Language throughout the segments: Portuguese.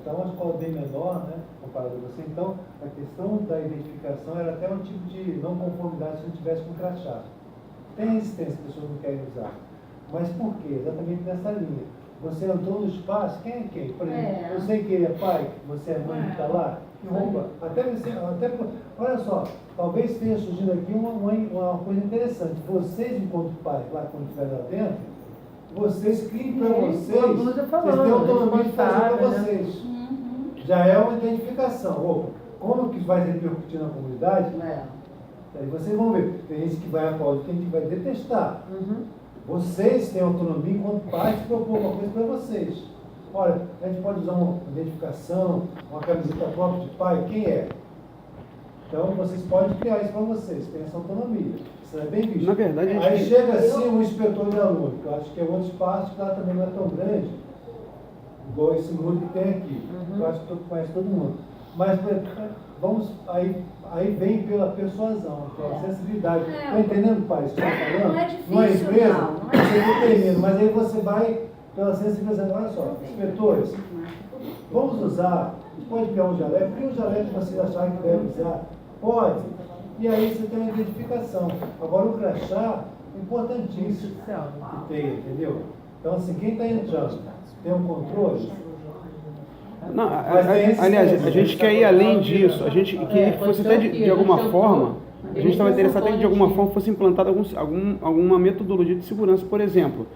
Então, uma escola bem menor, né, comparado a você. Então, a questão da identificação era até um tipo de não conformidade se não tivesse com crachá. Tem resistência, as pessoas não querem usar. Mas por quê? Exatamente nessa linha. Você entrou no espaço, quem é quem? Por exemplo, eu sei que ele é pai, você é mãe que está lá, que rouba. Olha só, talvez esteja surgindo aqui uma coisa interessante. Vocês, enquanto pais, lá quando estiver lá dentro, vocês criem para vocês têm autonomia de fazer para vocês. Já é uma identificação. Opa, como que vai repercutir na comunidade? Aí vocês vão ver. Tem gente que vai aplaudir, tem gente que vai detestar. Vocês têm autonomia enquanto pais de propor uma coisa para vocês. Olha, a gente pode usar uma identificação, uma camiseta própria de pai, quem é? Então vocês podem criar isso para vocês, tem essa autonomia. Isso é bem visto. Na verdade, aí chega assim um inspetor de aluno, que eu acho que é outro espaço que lá também não é tão grande, igual esse muro que tem aqui. Eu acho que tu conhece todo mundo. Mas vamos, aí vem pela persuasão, pela sensibilidade. Está entendendo, pai? Isso que está falando? Não é difícil, numa empresa, não é você não termina, mas aí você vai pela sensibilidade. Olha só, inspetores, vamos usar, a gente pode criar um jaleco, cria um jaleco que vocês acharem que deve usar. Pode. E aí você tem uma identificação. Agora o crachá é importantíssimo que tenha, entendeu? Então assim, quem está entrando tem um controle. Não, aliás, a gente quer ir além disso. A gente queria que fosse até de alguma forma, a gente estava interessado em que de alguma forma fosse implantada alguma metodologia de segurança. Por exemplo,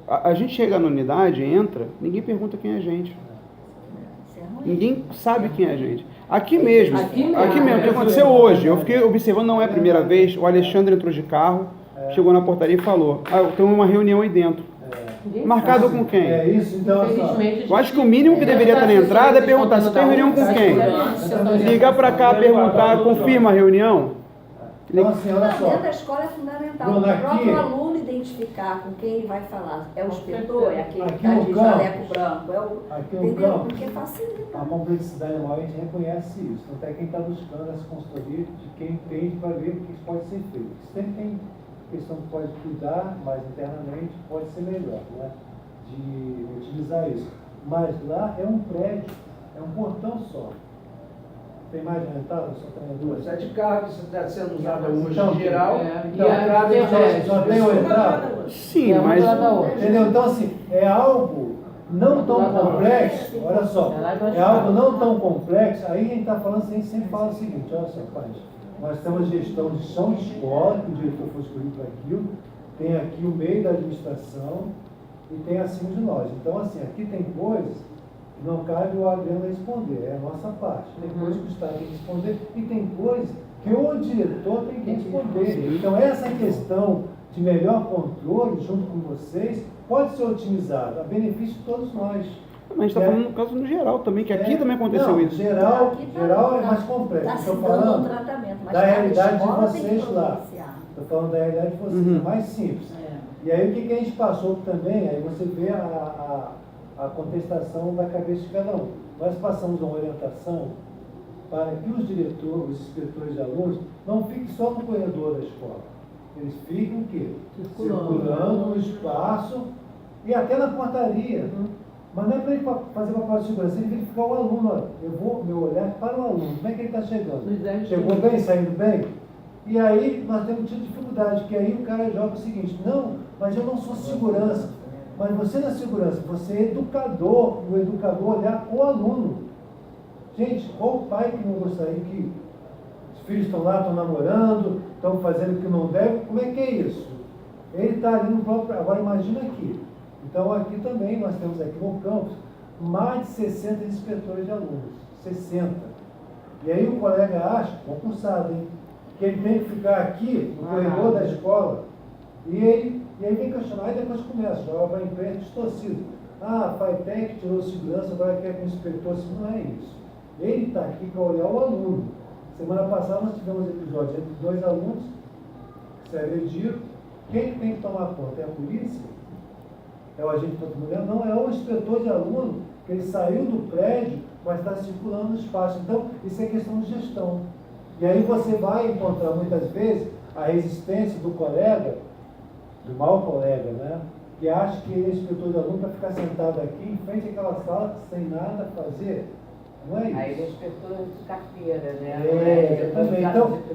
a gente chega na unidade, entra, ninguém pergunta quem é a gente. Ninguém sabe quem é a gente. Aqui mesmo, o que aconteceu hoje, eu fiquei observando, não é a primeira vez, o Alexandre entrou de carro, chegou na portaria e falou, tem uma reunião aí dentro. Marcado com quem? É isso, então. Eu acho que o mínimo que deveria estar na entrada é perguntar se tem reunião com quem. Ligar para cá, perguntar, confirma a reunião. Então, assim, olha só. Dentro da escola é fundamental. O próprio aluno identificar com quem ele vai falar. É o inspetor, é aquele que está de jaleco branco. Entendeu? Porque facilita. A complexidade maior, a gente reconhece isso. Até quem está buscando essa consultoria de quem entende para ver o que pode ser feito. Sempre tem questão que pode cuidar mais internamente, pode ser melhor, né? De utilizar isso. Mas lá é um prédio, é um portão só. Tem mais de entrada, só tem duas? 7 carros que está sendo usada hoje então, em geral. Então, só tem uma entrada? Sim, mas... Entendeu? Então, assim, é algo não tão complexo, olha só, é algo não tão complexo, aí a gente está falando, a gente sempre fala o seguinte, olha só, pai, nós temos gestão de chão de escola, que o diretor foi escolhido para aquilo, tem aqui o meio da administração e tem acima de nós. Então, assim, aqui tem coisas que não cabe o Adriano responder, é a nossa parte. Tem coisas que o Estado tem que responder e tem coisas que o diretor tem que responder. Então, essa questão de melhor controle, junto com vocês, pode ser otimizada, a benefício de todos nós. Mas a gente está falando no caso no geral também, que aqui também aconteceu isso. Geral é mais complexo. Estou falando da realidade de vocês lá. Estou falando da realidade de vocês, é mais simples. E aí o que a gente passou também, aí você vê a contestação da cabeça de cada um. Nós passamos uma orientação para que os diretores, os inspetores de alunos, não fiquem só no corredor da escola. Eles ficam o quê? Circulando no espaço e até na portaria. Mas não é para ele fazer papel de segurança, ele verificar o aluno. Olha, eu vou meu olhar para o aluno, como é que ele está chegando? Chegou bem, saindo bem? E aí nós temos tido dificuldade, que aí o cara joga o seguinte, não, mas eu não sou segurança. Mas você não é segurança, você é educador, e o educador olhar o aluno. Gente, qual pai que não gostaria que os filhos estão lá, estão namorando, estão fazendo o que não deve? Como é que é isso? Ele está ali no próprio... Agora imagina aqui. Então aqui também, nós temos aqui no campus, mais de 60 inspetores de alunos. 60. E aí o colega acha, concursado, hein, que ele tem que ficar aqui no corredor da escola. E aí vem questionar, e depois começa, joga para a imprensa distorcido. Ah, a FATEC tirou segurança, agora quer que o inspetor... Assim, não é isso. Ele está aqui para olhar o aluno. Semana passada nós tivemos episódios entre 2 alunos que se agrediram. Quem tem que tomar conta? É a polícia? É o agente de mulher? Não, é o inspetor de aluno, que ele saiu do prédio, mas está circulando no espaço. Então, isso é questão de gestão. E aí você vai encontrar muitas vezes a resistência do colega, do mau colega, né? que acha que ele é inspetor de aluno para ficar sentado aqui em frente àquela sala sem nada a fazer. Não é isso? Aí ele é inspetor de carteira, né? Também.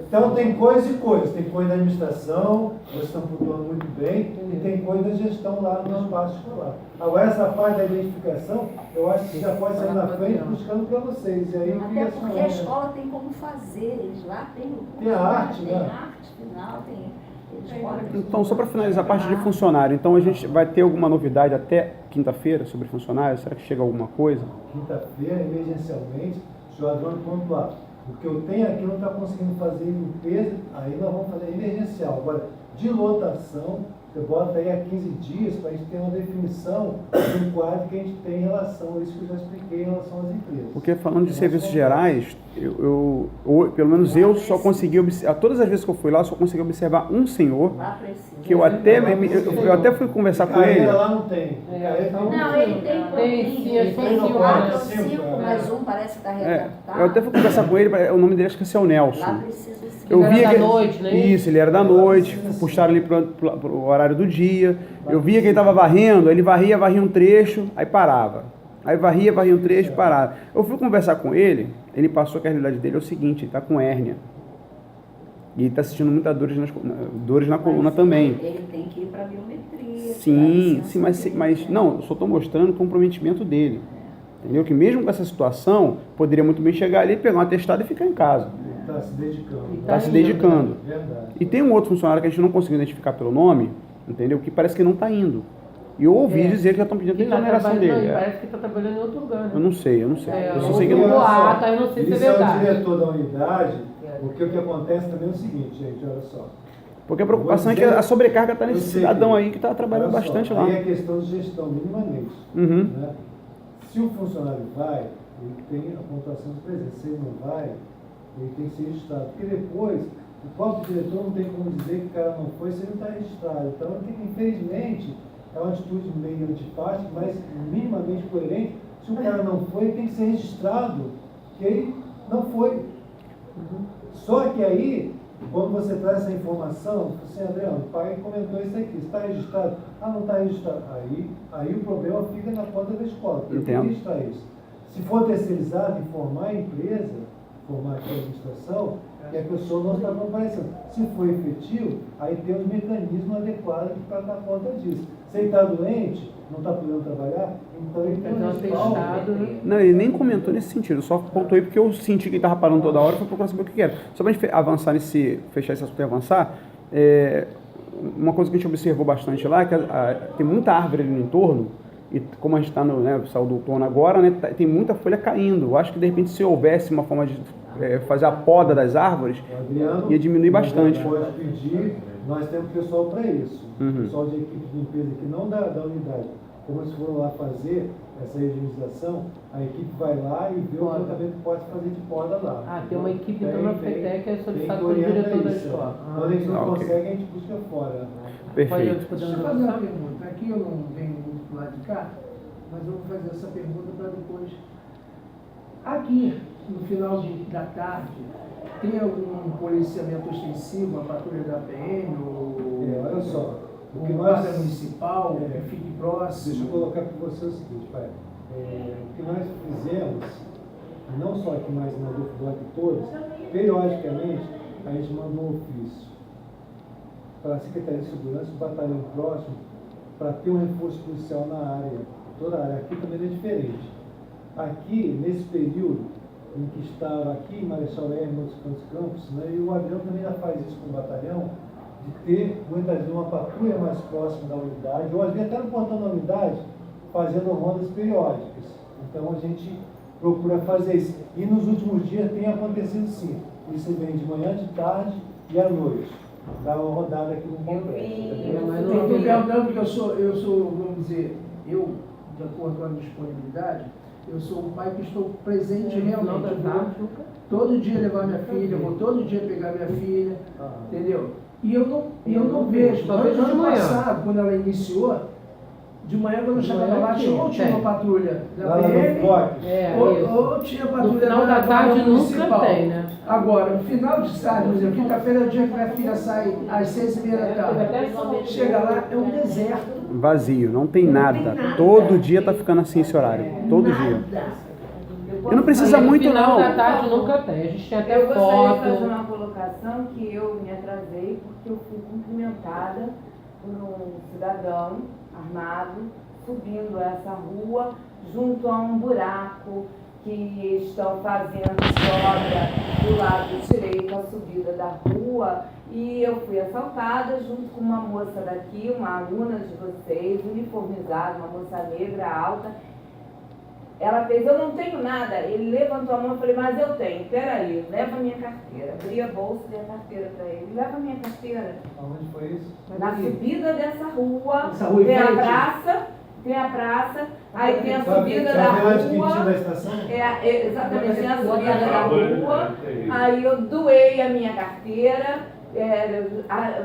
Então tem coisa e coisa. Tem coisa da administração, vocês estão pontuando muito bem, e tem coisa da gestão lá no espaço escolar. Agora, essa parte da identificação, eu acho que já pode sair na frente buscando para vocês. E aí, até porque a escola tem como fazer, eles lá têm a arte, tem né? arte final, Então, só para finalizar a parte de funcionário, então a gente vai ter alguma novidade até quinta-feira sobre funcionários? Será que chega alguma coisa? Quinta-feira, emergencialmente, se o Adrônio pontuar, o que eu tenho aqui não está conseguindo fazer limpeza, aí nós vamos fazer emergencial. Agora, de lotação, você bota aí há 15 dias para a gente ter uma definição do quadro que a gente tem em relação a isso que eu já expliquei em relação às empresas. Porque falando de serviços gerais, pelo menos eu só consegui observar, todas as vezes que eu fui lá, eu só consegui observar um senhor, que eu até fui conversar com ele. Lá não tem. Não, ele tem ele tem 4 ou 5, mas um parece que está readaptado. Eu até fui conversar com ele, o nome dele acho que é o Nelson. Lá precisa sim. Eu Ele via era que da noite, né? Isso, ele era da noite, puxaram ele pro horário do dia. Eu via que ele estava varrendo, ele varria um trecho, aí parava. Aí varria um trecho, parava. Eu fui conversar com ele passou que a realidade dele é o seguinte, ele está com hérnia. E ele está sentindo muitas dores na coluna também. Ele tem que ir para a biometria. Sim, mas não, eu só estou mostrando o comprometimento dele. Entendeu? Que mesmo com essa situação, poderia muito bem chegar ali, pegar um atestado e ficar em casa. Está se dedicando. Está se dedicando. Verdade. E tem um outro funcionário que a gente não conseguiu identificar pelo nome, entendeu? Que parece que não está indo. E eu ouvi dizer que já estão pedindo a exoneração dele. Parece que está trabalhando em outro lugar. Né? Eu não sei. Eu só sei que eu não. não sei se é Isso é o verdade. diretor da unidade, porque o que acontece também é o seguinte, gente, olha só. Porque a preocupação é que a sobrecarga está nesse cidadão aí que está trabalhando bastante lá. Aí é questão de gestão, minimamente. Uhum. Né? Se o funcionário vai, ele tem a pontuação de presença. Se ele não vai, ele tem que ser registrado. Porque depois, o próprio diretor não tem como dizer que o cara não foi se ele não está registrado. Então, infelizmente, é uma atitude meio antipática, mas minimamente coerente. Se o cara não foi, ele tem que ser registrado que ele não foi. Só que aí, quando você traz essa informação, assim, Adriano, o pai comentou isso aqui, está registrado? Ah, não está registrado. Aí o problema fica na conta da escola, tem que registrar isso. Se for terceirizado, informar a empresa, informar aqui a administração, que a pessoa não está comparecendo. Se for efetivo, aí tem os mecanismos adequados para dar conta disso. Se ele está doente, não está podendo trabalhar, então ele tem um respaldo. Não, ele nem comentou nesse sentido, só pontuei porque eu senti que ele estava parando toda hora e foi procurar saber o que era. Só para a gente avançar fechar esse assunto e avançar, uma coisa que a gente observou bastante lá é que tem muita árvore ali no entorno, e como a gente está saiu do outono agora, né, tem muita folha caindo. Eu acho que de repente se houvesse uma forma de fazer a poda das árvores, Adriano, ia diminuir bastante. Pode pedir, nós temos pessoal para isso. Pessoal de equipe de limpeza aqui, não da unidade. Como eles foram lá fazer essa higienização, a equipe vai lá e vê o tratamento que pode fazer de poda lá. Tem uma equipe então na FETEC que é solicitado pelo diretor da escola. Quando a gente não consegue, a gente busca fora. Perfeito. Deixa eu fazer uma pergunta. Aqui eu não venho muito do lado de cá, mas eu vou fazer essa pergunta para depois. Aqui, no final da tarde, tem algum policiamento ostensivo, a patrulha da PM, olha só, o que guarda municipal, que fique próximo? Deixa eu colocar para você o seguinte, pai. O que nós fizemos, não só aqui, mas na do bloco todos, periodicamente a gente mandou um ofício para a Secretaria de Segurança, o batalhão próximo, para ter um reforço policial na área, toda a área. Aqui também é diferente. Aqui, nesse período em que estava aqui em Marechal Hermes, nos campos, né, e o Adriano também já faz isso com o batalhão, de ter muitas vezes uma patrulha mais próxima da unidade, ou às vezes até no portão da unidade, fazendo rondas periódicas. Então a gente procura fazer isso. E nos últimos dias tem acontecido sim. Isso vem de manhã, de tarde e à noite. Dá uma rodada aqui no complexo. Eu estou perguntando porque eu sou, vamos dizer, de acordo com a disponibilidade, eu sou um pai que estou presente realmente. Todo dia levar minha filha, vou todo dia pegar minha filha, entendeu? E eu não vejo. Ano passado, quando ela iniciou, de manhã quando eu chegava lá, ou tinha uma patrulha da PM, ou tinha patrulha da tarde nunca tem, né? Agora, no final de tarde, por exemplo, quinta-feira é o dia que minha filha sai às 6h30 da tarde. Chega lá, é um deserto. Vazio, não tem nada. Todo dia tá ficando assim esse horário. Todo dia. E não precisa muito, final não. da tarde nunca tem. A gente tem até Eu gostaria de fazer foto. uma colocação que eu me atrasei porque eu fui cumprimentada por um cidadão armado subindo essa rua junto a um buraco que estão fazendo obra do lado direito, a subida da rua, e eu fui assaltada junto com uma moça daqui, uma aluna de vocês, uniformizada, uma moça negra alta. Ela fez, eu não tenho nada. Ele levantou a mão e falei, mas eu tenho, peraí, leva a minha carteira. Abri a bolsa e dei a carteira para ele. Leva a minha carteira. Aonde foi isso? Na subida dessa rua, Essa rua tem a em frente? praça, aí tem a subida da Sabe onde que tinha da rua. estação? Exatamente, tem a subida da rua. Aí eu doei a minha carteira.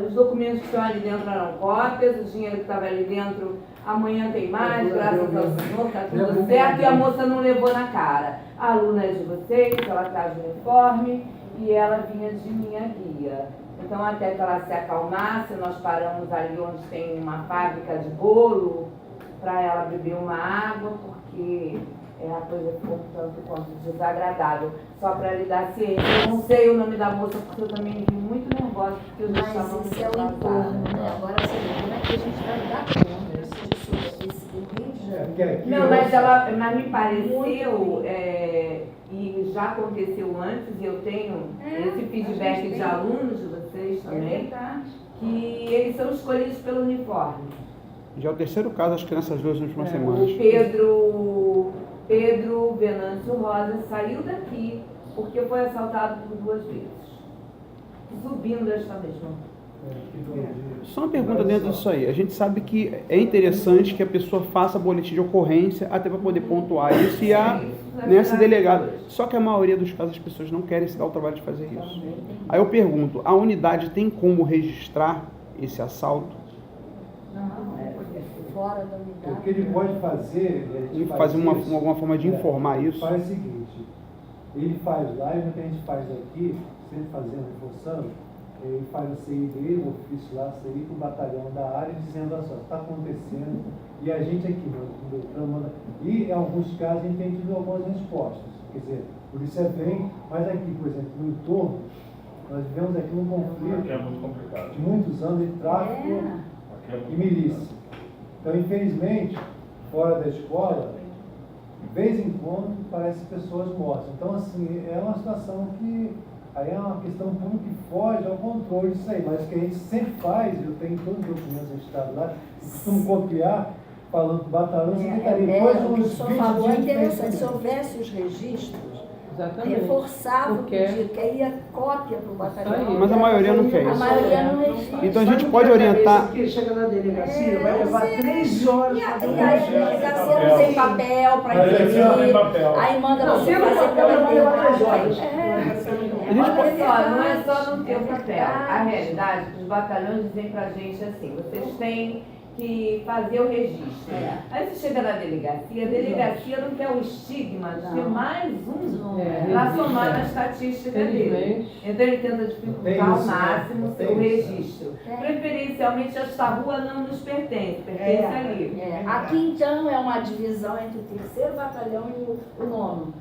Os documentos que estão ali dentro eram cópias, o dinheiro que estava ali dentro, amanhã tem mais, graças ao Senhor, está tudo certo, e a moça não levou na cara. A aluna é de vocês, ela traz o uniforme e ela vinha de minha guia. Então, até que ela se acalmasse, nós paramos ali onde tem uma fábrica de bolo para ela beber uma água, porque a coisa ficou um tanto quanto desagradável. Só para lhe dar ciência, eu não sei o nome da moça, porque eu também vim muito nervosa, porque eu já estava Mas isso é o entorno, né? Agora você vê como é que a gente vai dar conta disso, desse Rio de Janeiro. Não, mas me pareceu, e já aconteceu antes, e eu tenho esse feedback de alunos de vocês também, que eles são escolhidos pelo uniforme. Já é o terceiro caso, acho que nessas 2 últimas semanas. O Pedro Venâncio Rosa saiu daqui porque foi assaltado por 2 vezes, subindo esta mesma. Só uma pergunta dentro disso aí. A gente sabe que é interessante que a pessoa faça boletim de ocorrência até para poder pontuar isso e nessa delegada. Só que a maioria dos casos as pessoas não querem se dar o trabalho de fazer isso. Aí eu pergunto, a unidade tem como registrar esse assalto? Fora da unidade. O que ele pode fazer, alguma forma de informar isso? Faz o seguinte, ele faz lá, e o que a gente faz aqui, sempre fazendo, reforçando, ele faz a CI dele, o ofício lá, CI para o batalhão da área, dizendo assim, está acontecendo, e a gente aqui, no Beltrano, manda, e em alguns casos a gente tem tido algumas respostas, quer dizer, a polícia vem, mas aqui, por exemplo, no entorno, nós vivemos aqui um conflito Aqui é muito complicado. de muitos anos de tráfico e milícia. Então, infelizmente, fora da escola, de vez em quando, parece pessoas mortas. Então, assim, é uma situação que aí é uma questão pública que foge ao controle disso aí. Mas o que a gente sempre faz, eu tenho todos os documentos registrados lá, eu costumo copiar, falando do batalhão, O que o senhor falou é interessante. Se houvesse os registros, Exatamente. reforçava o Porque- pedido, que aí ia cópia para o batalhão. Mas a maioria não fez. A maioria não registra. Então a gente pode orientar. Porque chega na delegacia, vai levar 3 horas E para aí a delegacia não tem papel para A delegacia não tem imprimir, papel. aí manda Não, você se não fazer papel, pela vai levar 3 horas. Olha só, não é só não ter o papel. A realidade é que os batalhões dizem pra gente assim, vocês têm que fazer o registro. Aí você chega na delegacia, a delegacia não quer o estigma de ter mais um para somar na estatística dele. Felizmente. Então ele tenta dificultar Tem ao isso, né? máximo o Tem seu isso. registro. Preferencialmente esta rua não nos pertence, pertence ali. Aqui então é uma divisão entre o 3º batalhão e o 9º.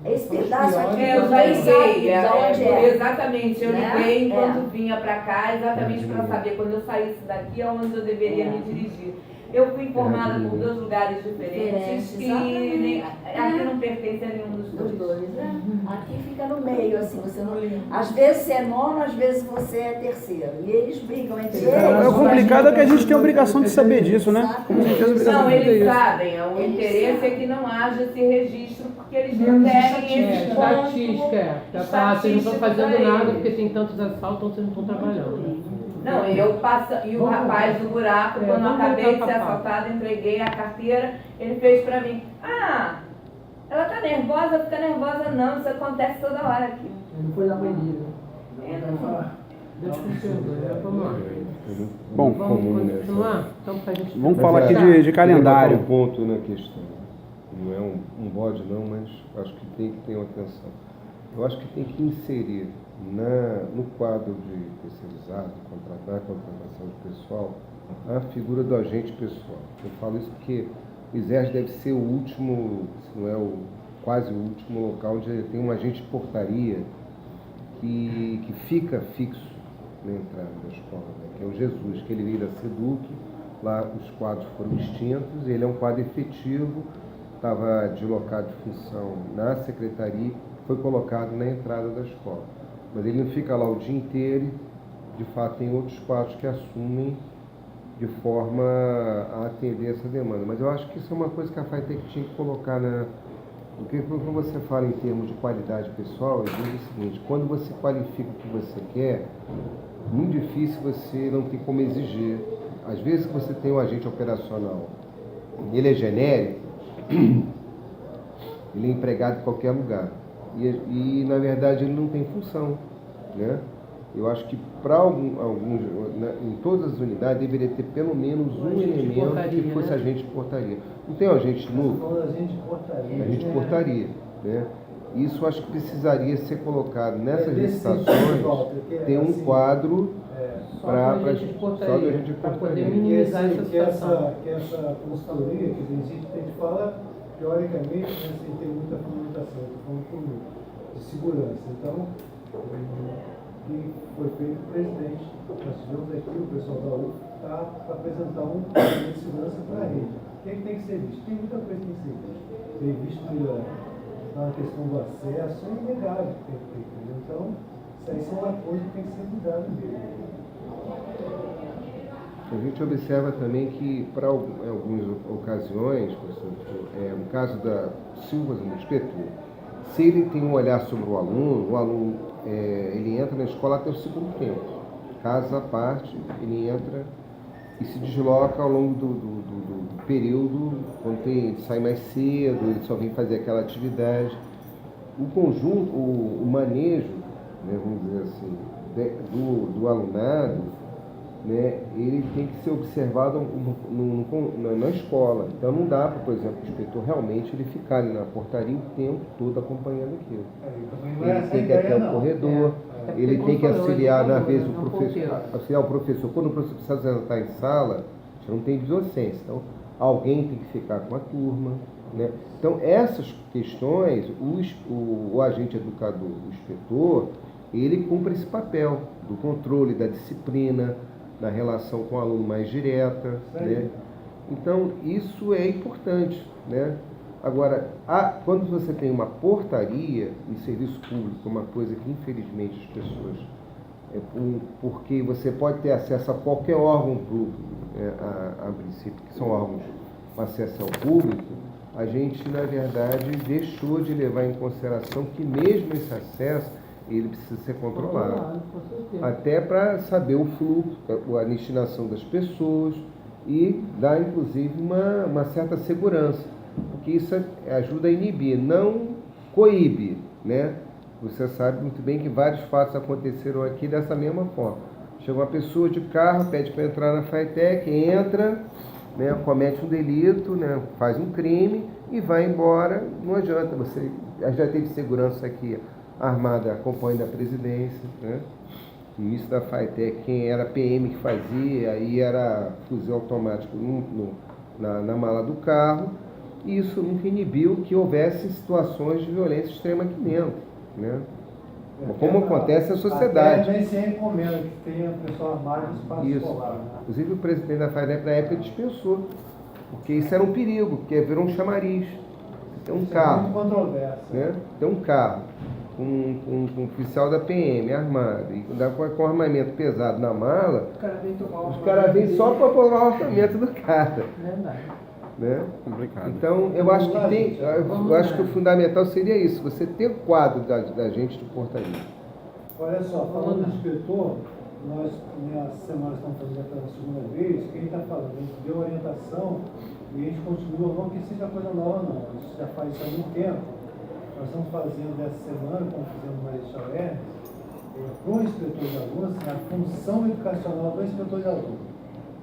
Esse pedaço aqui Eu já ninguém sabe liguei, de onde é. exatamente, eu Né? liguei enquanto vinha para cá, exatamente para saber quando eu saísse daqui aonde eu deveria me dirigir. Eu fui informada por 2 lugares diferentes que Exatamente. aqui não pertence a nenhum dos Dos dois. dois, né? Aqui fica no meio, assim, você não. Às vezes você é 9º, às vezes você é 3º. E eles brigam entre eles. O complicado é que a gente tem a obrigação de saber disso, né? Com certeza a obrigação Não, de saber eles isso. sabem, o interesse é que não haja esse registro, porque eles não querem esse Estatística, já fala, vocês não estão fazendo estatística nada pra porque tem tantos assaltos, então vocês não estão trabalhando. Não, e o rapaz do buraco, quando eu vamos acabei de voltar ser pra pauta. assaltada, entreguei a carteira, ele fez pra mim, ela tá nervosa, fica nervosa não, isso acontece toda hora aqui. Não foi na banheira. Deixa eu perguntar, vamos lá. Bom, Vamos continuar? Então, pra gente... vamos falar aqui de calendário. Um ponto na questão. Não é um bode não, mas acho que tem que ter uma atenção. Eu acho que tem que inserir no quadro de terceirizado, contratação de pessoal, a figura do agente pessoal. Eu falo isso porque o Exército deve ser o último, se não é quase o último local onde tem um agente de portaria que fica fixo na entrada da escola, né? Que é o Jesus, que ele veio da SEDUC, lá os quadros foram extintos, ele é um quadro efetivo, estava deslocado de função na secretaria, foi colocado na entrada da escola. Mas ele não fica lá o dia inteiro, de fato tem outros quadros que assumem de forma a atender essa demanda. Mas eu acho que isso é uma coisa que a FATEC tinha que colocar porque quando você fala em termos de qualidade pessoal, eu digo o seguinte: quando você qualifica o que você quer, muito difícil você não tem como exigir. Às vezes que você tem um agente operacional, ele é genérico, ele é empregado em qualquer lugar. E na verdade ele não tem função, né? Eu acho que para alguns, em todas as unidades, deveria ter pelo menos um elemento que fosse agente de portaria. Não tem um agente novo? Agente de portaria. Agente de portaria, né? Isso acho que precisaria ser colocado nessas licitações, ter um quadro para só do agente de portaria, para poder minimizar essa situação. Que essa consultoria que existe, a gente fala, teoricamente, né, sem ter muita fundamentação, de segurança. Então, que foi feito o presidente. Nós tivemos aqui o pessoal da UF para apresentar um plano de segurança para a rede. O que é que tem que ser visto? Tem muita coisa que tem que ser visto. Tem visto na questão do acesso, é inegável que tem que ter. Entendeu? Então, isso aí são uma coisa que tem que ser cuidado mesmo. A gente observa também que, para algumas ocasiões, no caso da Silva, do inspetor, se ele tem um olhar sobre o aluno ele entra na escola até o segundo tempo. Casa à parte, ele entra e se desloca ao longo do período, quando ele sai mais cedo, ele só vem fazer aquela atividade. O conjunto, o manejo, né, vamos dizer assim, do alunado, né, ele tem que ser observado na escola. Então não dá para, por exemplo, o inspetor realmente ele ficar ali na portaria o tempo todo acompanhando aquilo. Ele tem que ir até o corredor, ele tem que auxiliar, às vezes, auxiliar o professor. Quando o professor precisa estar em sala, não tem docência. Então, alguém tem que ficar com a turma, né? Então, essas questões, o agente educador, o inspetor, ele cumpre esse papel do controle, da disciplina, na relação com o aluno mais direta, né? Então, isso é importante, né? Agora, quando você tem uma portaria em serviço público, uma coisa que, infelizmente, as pessoas... porque você pode ter acesso a qualquer órgão público, a princípio, que são órgãos com acesso ao público, a gente, na verdade, deixou de levar em consideração que mesmo esse acesso ele precisa ser controlado, até para saber o fluxo, a destinação das pessoas e dar, inclusive, uma certa segurança, porque isso ajuda a inibir, não coíbe, né? Você sabe muito bem que vários fatos aconteceram aqui dessa mesma forma. Chega uma pessoa de carro, pede para entrar na FATEC, entra, né, comete um delito, né, faz um crime e vai embora. Não adianta, você já teve segurança aqui armada acompanhando a presidência, né? No início da FATEC, quem era PM que fazia, aí era fuzil automático na mala do carro, e isso nunca inibiu que houvesse situações de violência extrema aqui dentro, né? Como acontece na sociedade. Até sem encomenda que tenha pessoa armada no espaço escolar, né? Inclusive o presidente da FATEC na época dispensou, porque isso era um perigo, porque virou um chamariz. Tem um carro, muito controverso, né? Tem um carro com um oficial da PM armado e com armamento pesado na mala, os caras vêm só para pôr o orçamento do cara. Verdade. Né? Complicado. Então, eu acho que o fundamental seria isso, você ter o quadro da gente de portaria. Olha só, falando do inspetor, nós, nessa semana, estamos fazendo pela segunda vez, quem está falando, a gente deu orientação e a gente continua, não que seja coisa nova não, isso já faz há muito tempo. Nós estamos fazendo essa semana, como fizemos no Marechal Hermes, para o inspetor de alunos, a função educacional do inspetor de alunos.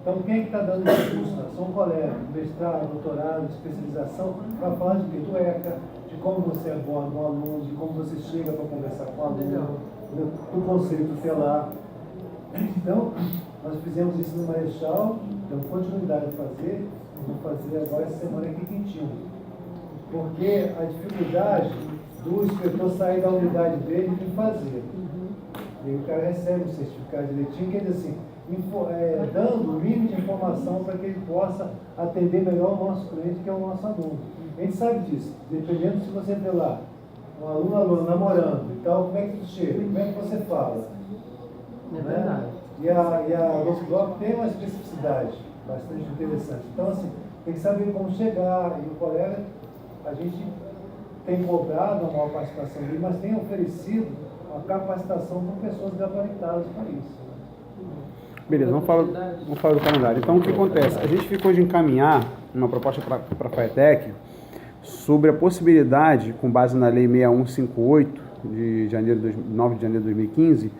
Então, quem é que está dando esse curso? São colegas, mestrado, doutorado, especialização, para falar de quê? Do ECA, de como você aborda o aluno, de como você chega para conversar com o aluno, do conceito tutelar. Então, Nós fizemos isso no Marechal, damos continuidade a fazer, vamos fazer agora essa semana aqui em Quintino. Porque a dificuldade do inspetor sair da unidade dele e fazer. E aí o cara recebe o certificado direitinho, quer dizer assim, dando o mínimo de informação para que ele possa atender melhor o nosso cliente, que é o nosso aluno. A gente sabe disso, dependendo se você vê lá um aluno namorando e tal, como é que tu chega, como é que você fala. É verdade. E a nosso bloco tem uma especificidade bastante interessante. Então, assim, tem que saber como chegar. E o colega, a gente tem cobrado a maior participação dele, mas tem oferecido uma capacitação para pessoas gabaritadas para isso. Beleza, vamos falar do calendário. Então, o que acontece? A gente ficou de encaminhar uma proposta para a FATEC sobre a possibilidade, com base na Lei 6158, de 9 de janeiro de 2015,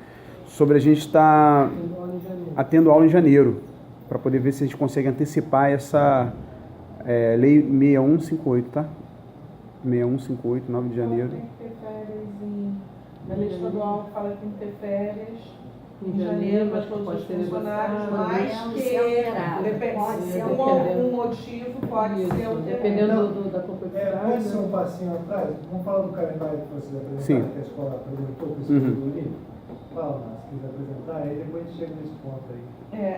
sobre a gente estar tendo aula em janeiro, para poder ver se a gente consegue antecipar essa Lei 6158, tá? 6158, 9 de janeiro. Tem que ter férias na lei estadual fala que tem que ter férias em janeiro para todos os funcionários, mas que por algum motivo pode ser alterado. Dependendo da complexidade. Pode ser um passinho atrás? Vamos falar do calendário que vocês apresentaram, que a escola apresentou para esse período. Fala, se quiser apresentar, aí depois a gente chega nesse ponto aí.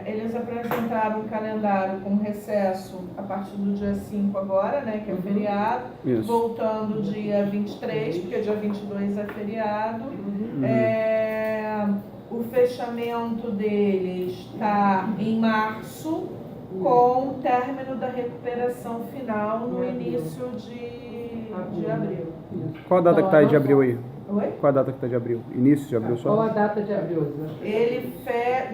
Eles apresentaram um calendário com recesso a partir do dia 5 agora, né, que é feriado, voltando dia 23, porque dia 22 é feriado. O fechamento deles está em março, com o término da recuperação final no início de abril. Qual a data que está de abril aí? Oi? Qual a data que está de abril? Início de abril só? Qual a data de abril?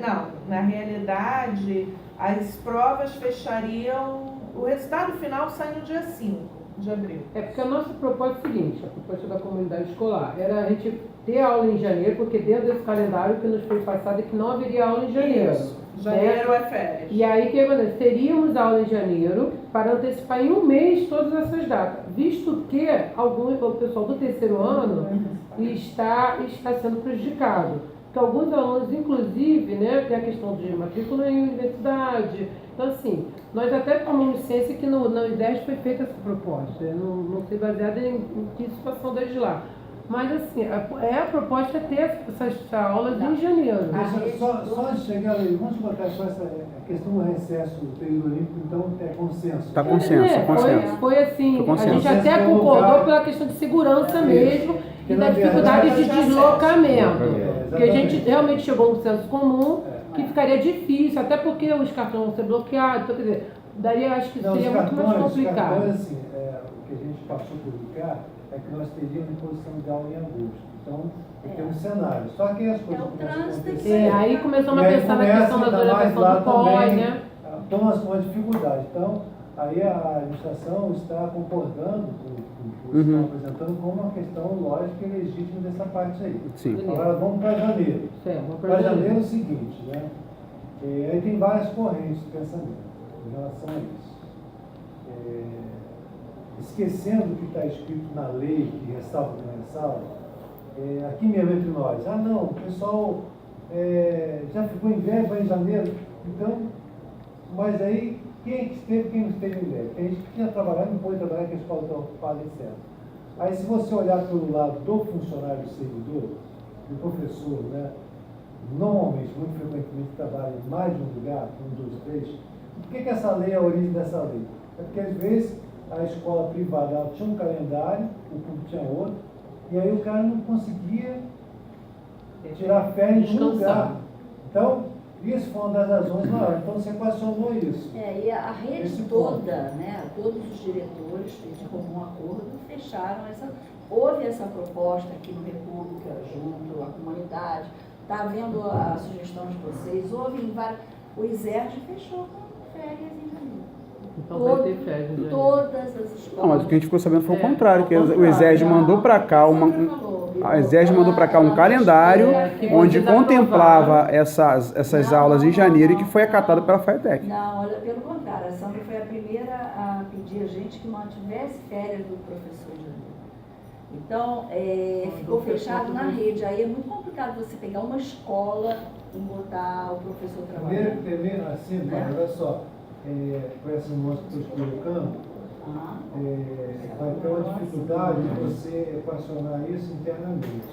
Não, na realidade, as provas fechariam, o resultado final sai no dia 5 de abril. É porque a nossa proposta é a seguinte, a proposta da comunidade escolar, era a gente ter aula em janeiro, porque dentro desse calendário que nos foi passado é que não haveria aula em janeiro. Isso. Janeiro é férias. E aí, que acontece? Teríamos aula em janeiro para antecipar em um mês todas essas datas, visto que o pessoal do terceiro ano está sendo prejudicado. Porque alguns alunos, inclusive, né, tem a questão de matrícula em universidade. Então, assim, nós até tomamos ciência que no IDES foi feita essa proposta, não foi baseada em que situação desde lá. Mas, assim, a proposta é ter essas aulas em janeiro. Só antes de chegar ali, vamos colocar só essa questão do recesso do período olímpico, então é consenso. Está consenso, Foi assim, a gente até concordou pela questão de segurança mesmo e da dificuldade de deslocamento. Porque a gente realmente chegou a um senso comum que ficaria difícil, até porque os cartões vão ser bloqueados, então, quer dizer, daí acho que seria muito mais complicado. Os cartões, assim, o que a gente passou a publicar é que nós teríamos imposição de aula em agosto. Então, tem um cenário. Só que as coisas começam a acontecer. Aí começamos a pensar na questão da orientação do pós, né? Toma uma dificuldade. Então, aí a administração está concordando com o que estão apresentando como uma questão lógica e legítima dessa parte aí. Sim. Agora vamos para janeiro. Para janeiro é o seguinte, né? Aí tem várias correntes de pensamento em relação a isso. Esquecendo o que está escrito na lei, que ressalva ou não ressalva, aqui mesmo entre nós, não, o pessoal já ficou em greve, vai em janeiro, então, mas aí, quem não esteve em greve? Tem gente que tinha trabalhado, não pôde trabalhar, que a escola está ocupada, etc. Aí, se você olhar pelo lado do funcionário, do servidor, do professor, né, normalmente, muito frequentemente, trabalha em mais de um lugar, 1, 2, 3, por que essa lei é a origem dessa lei? É porque, às vezes, a escola privada ela tinha um calendário, o público tinha outro, e aí o cara não conseguia tirar férias de um lugar. Então, isso foi uma das razões maiores. Então, você equacionou isso. E a rede toda, né, todos os diretores, de comum acordo, fecharam houve essa proposta aqui no República, junto à comunidade, está havendo a sugestão de vocês, houve em vários... O ISERJ fechou com férias em janeiro. Então vai ter férias em janeiro. Todas as escolas. Não, mas o que a gente ficou sabendo foi o contrário, que o ISERJ mandou para cá um calendário onde contemplava essas aulas em janeiro e que foi acatado pela FATEC. Não, olha, pelo contrário, a Sandra foi a primeira a pedir a gente que mantivesse férias do professor em janeiro. Então, ficou fechado na rede. Aí é muito complicado você pegar uma escola e botar o professor trabalhando. Primeiro, assim, né? Olha só, com essa moça que eu estou colocando, vai ter uma dificuldade de você equacionar isso internamente.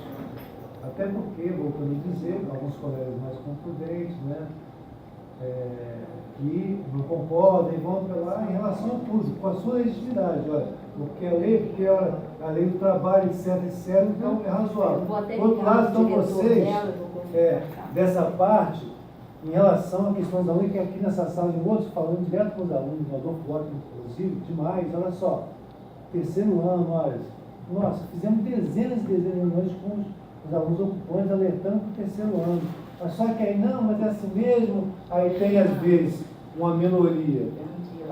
Até porque, voltando a dizer, alguns colegas mais concludentes, né? Que não concordam e vão lá em relação ao público, com a sua legitimidade, olha, porque a lei do trabalho, etc, então é razoável. Por outro lado, estão vocês, dessa parte, em relação a questões da alunos, que aqui nessa sala de outros, falando direto com os alunos, o Adolfo Gotti, inclusive, demais, olha só, terceiro ano, olha, nossa, fizemos dezenas de reuniões com os alunos ocupantes, alertando para o terceiro ano. Mas só que aí, não, mas é assim mesmo, aí tem às vezes uma minoria,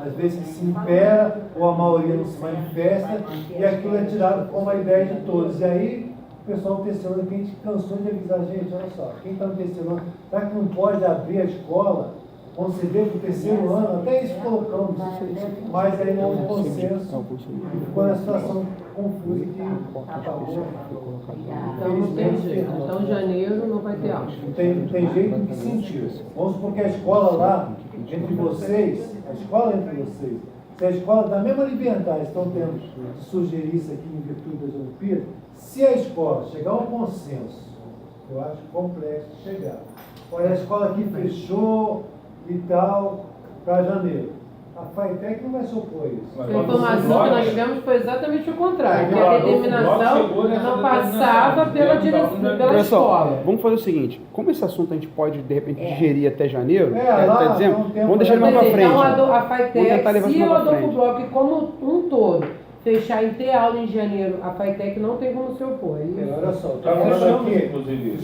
às vezes que se impera, ou a maioria não se manifesta, e aquilo é tirado como a ideia de todos. E aí, o pessoal do terceiro ano, que a gente cansou de avisar, gente, olha só, quem está no terceiro ano, será que não pode abrir a escola, quando você vê para o terceiro ano, até isso colocamos, mas aí não houve consenso, e ficou na situação confusa que acabou. Então não tem jeito. Então janeiro não vai ter aula. Tem jeito em que sentido? Vamos supor que a escola lá, entre vocês, a escola entre vocês, se a escola da mesma liberdade estão tendo de sugerir isso aqui em virtude das Olimpíadas, se a escola chegar a um consenso, eu acho complexo de chegar. Olha, a escola aqui fechou e tal, para janeiro. A FATEC não vai se opor a isso. A informação que nós tivemos foi exatamente o contrário, que a determinação não passava pela direção, pela escola. Vamos fazer o seguinte, como esse assunto a gente pode, de repente, digerir até janeiro, lá, tá dizendo, vamos deixar ele mais para frente. Então, a FATEC, se o Adolfo Bloch como um todo fechar em ter aula em janeiro, a FATEC não tem como se opor. Olha só, está fechando aqui, inclusive.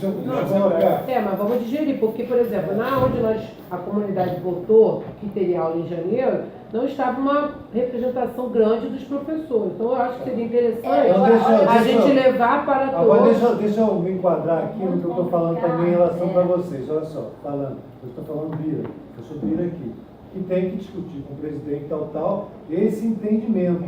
Mas vamos digerir, porque, por exemplo, na onde a comunidade votou que teria aula em janeiro, não estava uma representação grande dos professores. Então, eu acho que seria interessante a gente levar para todos. Agora, deixa eu me enquadrar aqui no que eu estou falando também em relação para vocês. Olha só, eu estou falando Bira, eu sou Bira aqui, que tem que discutir com o presidente tal, esse entendimento.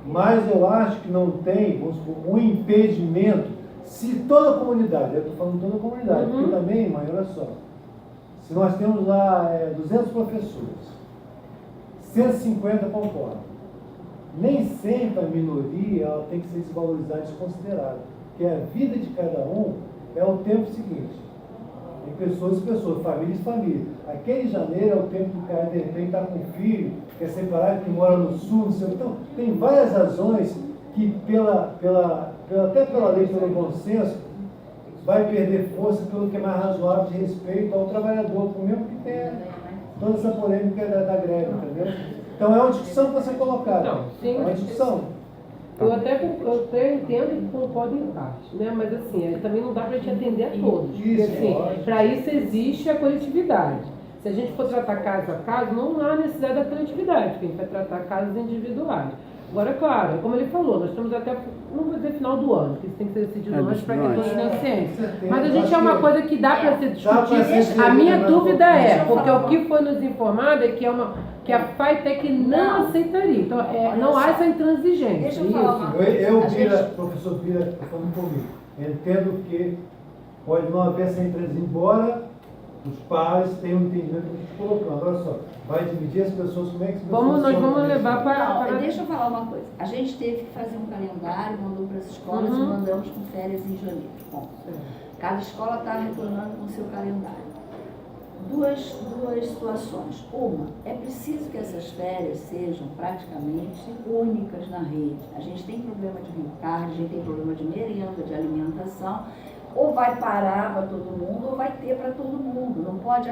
Mas eu acho que não tem, vamos supor, um impedimento se toda a comunidade, eu estou falando toda a comunidade, porque também, mãe, olha só, se nós temos lá 200 professores, 150 concordam, nem sempre a minoria ela tem que ser desvalorizada e desconsiderada, porque a vida de cada um é o tempo seguinte. Tem pessoas e pessoas, famílias e famílias. Aquele janeiro é o tempo que o cara de repente está com filho, quer separar, que mora no sul, no seu. Então, tem várias razões que, até pela lei, pelo bom senso, vai perder força pelo que é mais razoável de respeito ao trabalhador, mesmo que tenha toda essa polêmica da greve, entendeu? Então é uma discussão para ser colocada. É uma discussão. Eu até entendo e concordo em parte, né? Mas assim, também não dá para a gente atender a todos. Porque assim, para isso existe a coletividade. Se a gente for tratar caso a caso, não há necessidade da coletividade, porque a gente vai tratar casos individuais. Agora, claro, como ele falou, nós estamos até, não vou dizer final do ano, porque isso tem que ser decidido antes para que todos tenham ciência. Mas a gente é uma coisa que dá para ser discutida. A minha dúvida porque o que foi nos informado é que a FATEC não aceitaria. Então, não há essa intransigência. Professor Bira, estou falando comigo, entendo que pode não haver essa intransigência, embora os pares tenham entendido que a gente colocou. Agora só, vai dividir as pessoas, como é que as pessoas nós vamos levar para... Deixa eu falar uma coisa. A gente teve que fazer um calendário, mandou para as escolas e mandamos com férias em janeiro. Bom, cada escola está retornando com o seu calendário. Duas situações. Uma, é preciso que essas férias sejam praticamente únicas na rede. A gente tem problema de tarde, a gente tem problema de merenda, de alimentação. Ou vai parar para todo mundo, ou vai ter para todo mundo. Não pode,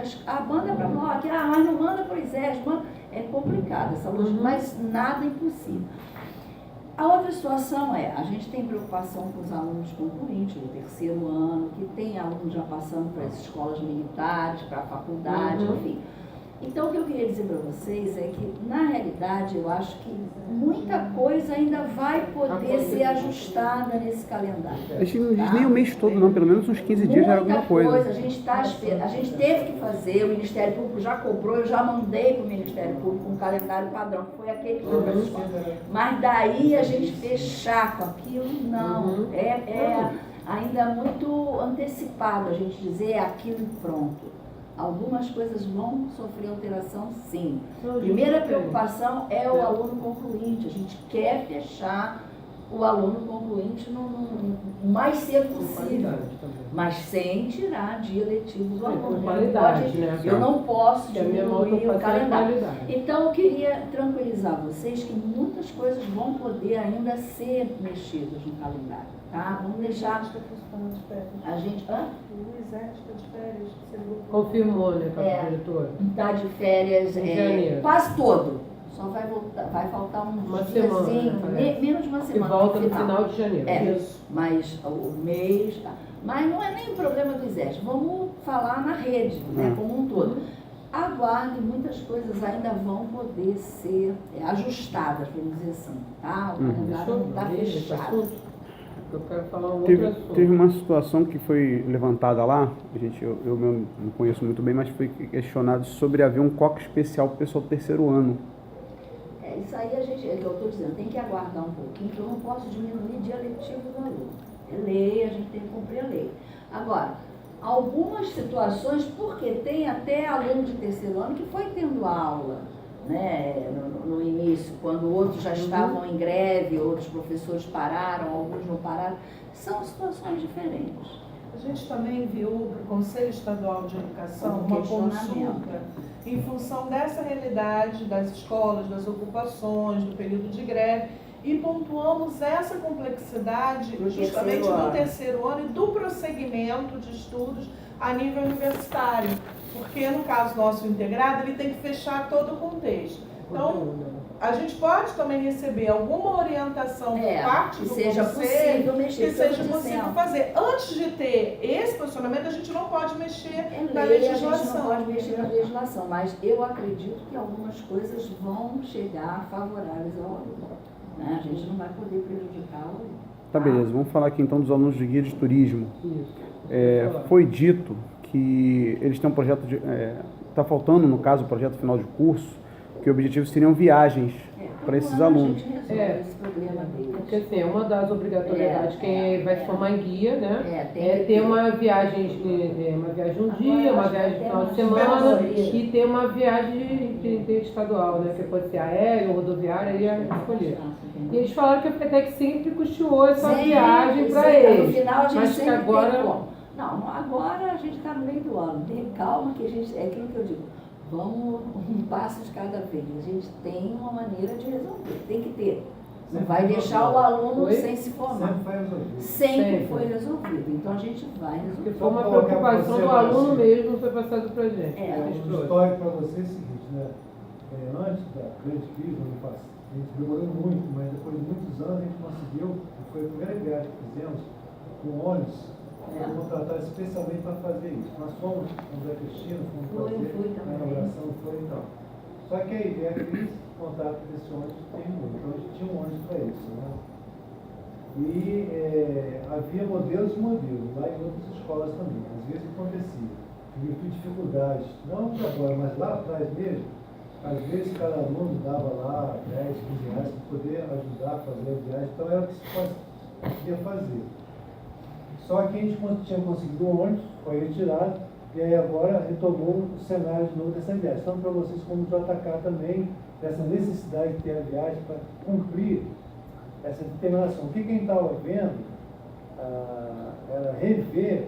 manda para nós, mas não manda para o exército. É complicado essa luta, mas nada impossível. A outra situação a gente tem preocupação com os alunos concluintes do terceiro ano, que tem alunos já passando para as escolas militares, para a faculdade, enfim. Então, o que eu queria dizer para vocês é que, na realidade, eu acho que muita coisa ainda vai poder ser ajustada nesse calendário. A gente não diz nem o mês todo, não. Pelo menos uns 15 dias já era alguma coisa. A gente teve que fazer, o Ministério Público já cobrou, eu já mandei para o Ministério Público um calendário padrão, que foi aquele que foi para as escolas. Mas daí a gente fechar com aquilo, não. É ainda muito antecipado a gente dizer aquilo e pronto. Algumas coisas vão sofrer alteração, sim. Primeira preocupação é o aluno concluinte. A gente quer fechar o aluno concluinte no mais cedo possível, mas sem tirar dia letivo do aluno. Eu não posso diminuir o calendário. Então, eu queria tranquilizar vocês que muitas coisas vão poder ainda ser mexidas no calendário. Tá? Vamos deixar a gente... O Luiz está de férias. Confirmou, né, para o diretor? Está de férias quase todo. Só vai faltar uma semana, menos de uma semana. E volta no final de janeiro. Mas o mês... Mas não é nem o problema do ISEST. Vamos falar na rede, né, como um todo. Aguarde, muitas coisas ainda vão poder ser ajustadas, vamos dizer assim. Tá? O calendário não está fechado. Eu quero falar um outro assunto. Teve uma situação que foi levantada lá, eu não conheço muito bem, mas foi questionado sobre haver um COC especial para o pessoal do terceiro ano. Isso aí é o que eu estou dizendo, tem que aguardar um pouquinho, que eu não posso diminuir dia letivo do aluno. É lei, a gente tem que cumprir a lei. Agora, algumas situações, porque tem até aluno de terceiro ano que foi tendo aula, né, no início, quando outros já estavam em greve, outros professores pararam, alguns não pararam, são situações diferentes. A gente também enviou para o Conselho Estadual de Educação uma consulta em função dessa realidade das escolas, das ocupações, do período de greve, e pontuamos essa complexidade justamente do terceiro ano e do prosseguimento de estudos a nível universitário. Porque no caso nosso integrado, ele tem que fechar todo o contexto. Então, a gente pode também receber alguma orientação por parte do conselho que seja possível fazer. Antes de ter esse posicionamento, a gente não pode mexer na legislação. A gente não pode mexer na legislação, mas eu acredito que algumas coisas vão chegar favoráveis ao aluno. Né? A gente não vai poder prejudicar o aluno. Tá, beleza. Vamos falar aqui então dos alunos de guia de turismo. Foi dito que eles têm um projeto de... Está faltando, no caso, o projeto final de curso, que o objetivo seriam viagens para esses alunos. Esse problema deles. Porque assim, uma das obrigatoriedades, quem vai se formar em guia, né, ter uma viagem um dia, uma viagem no final de semana e ter uma viagem interestadual, né, que pode ser aéreo, rodoviária, e escolher. E eles falaram que a FETEC sempre custeou essa viagem para eles. No final a gente mas que agora... Não, agora a gente está no meio do ano. Tem calma que a gente... É aquilo que eu digo. Vamos um passo de cada vez. A gente tem uma maneira de resolver. Tem que ter. Não vai deixar o aluno sem se formar. Sempre foi resolvido. Então a gente vai resolver. Porque foi uma preocupação do aluno mesmo, foi passado para a gente. O histórico para você é o seguinte, né? Antes da grande crise, a gente demorou muito, mas depois de muitos anos a gente conseguiu, foi a primeira viagem que fizemos com ônibus, contratado especialmente para fazer isso. Nós fomos com o Zé Cristina, fomos fazer a inauguração, então. Só que a ideia é que esse contrato desse ônibus terminou, então a gente tinha um ônibus para isso, né? E havia modelos e modelos, lá em outras escolas também. Às vezes acontecia, tive dificuldades, não de agora, mas lá atrás mesmo, às vezes cada aluno dava lá 10, 15 reais para poder ajudar a fazer a viagem, então era o que se podia fazer. Só que a gente tinha conseguido o ônibus, foi retirado, e aí agora retomou o cenário de novo dessa viagem. Então, para vocês, como JK também, dessa necessidade de ter a viagem para cumprir essa determinação. O que a gente estava vendo era rever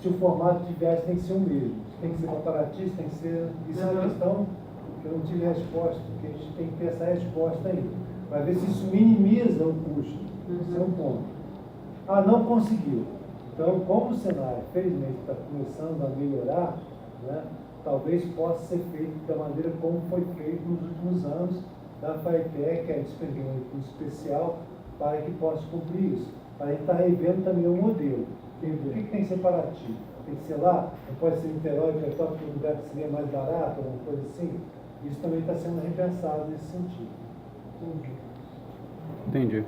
se o formato de viagem tem que ser o mesmo. Se tem que ser comparatista, tem que ser... Isso é uma questão que eu não tive resposta, porque a gente tem que ter essa resposta aí. Para ver se isso minimiza o custo. Esse é um ponto. Não conseguiu. Então, como o cenário, felizmente, está começando a melhorar, né, talvez possa ser feito da maneira como foi feito nos últimos anos da FATEC, que é disponibilizar um recurso especial para que possa cumprir isso. A gente está revendo também o modelo. Por que tem separativo? tem que ser lá, não pode ser Niterói, Petrópolis, um lugar que seria mais barato, alguma coisa assim. Isso também está sendo repensado nesse sentido. Entendi.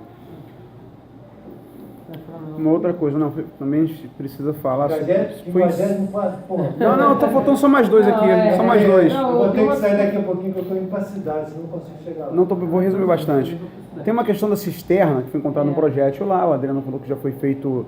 Uma outra coisa, não, também a gente precisa falar sobre... Não, tá faltando só mais dois aqui, só mais dois. Eu vou ter que sair daqui a pouquinho que eu estou em impacidade, senão não consigo chegar lá. Não, vou resumir bastante. Tem uma questão da cisterna, que foi encontrada no projétil lá, o Adriano falou que já foi feito...